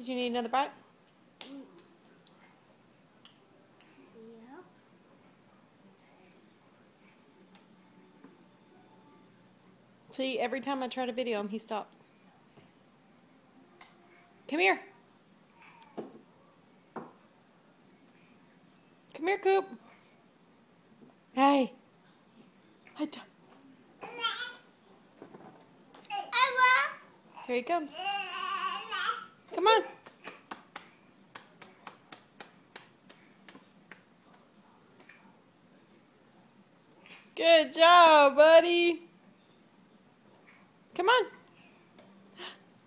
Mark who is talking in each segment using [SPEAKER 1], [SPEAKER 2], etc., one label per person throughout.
[SPEAKER 1] Did you need another bite?
[SPEAKER 2] Yeah.
[SPEAKER 1] See, every time I try to video him, he stops. Come here. Come here, Coop. Hey. Here he comes. Come on. Good job, buddy. Come on.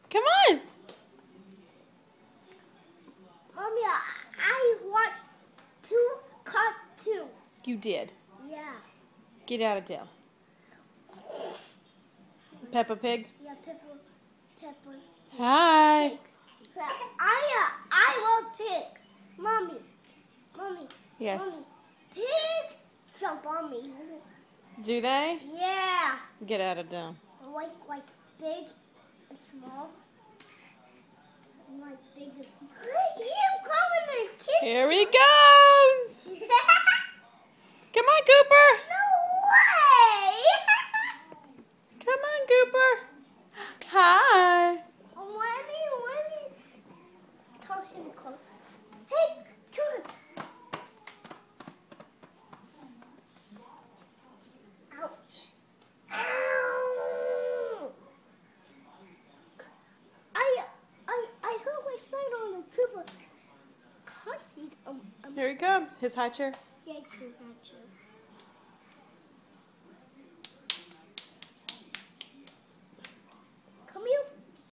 [SPEAKER 1] Come on.
[SPEAKER 2] Mommy, I watched 2 cartoons.
[SPEAKER 1] You did.
[SPEAKER 2] Yeah.
[SPEAKER 1] Get out of town. Peppa Pig.
[SPEAKER 2] Yeah, Peppa.
[SPEAKER 1] Hi.
[SPEAKER 2] Pigs. I love pigs. Mommy.
[SPEAKER 1] Yes.
[SPEAKER 2] Mommy. Pigs jump on me.
[SPEAKER 1] Do they?
[SPEAKER 2] Yeah.
[SPEAKER 1] Get out of town.
[SPEAKER 2] Like big and small. Like big and small. You come in the kitchen.
[SPEAKER 1] Here he comes. Come on, Cooper.
[SPEAKER 2] No way.
[SPEAKER 1] Come on, Cooper. Hi.
[SPEAKER 2] Let me tell him to come. Hey, come. Ouch. Ow. I hurt my son on the Cooper car seat.
[SPEAKER 1] Here he comes. His high chair.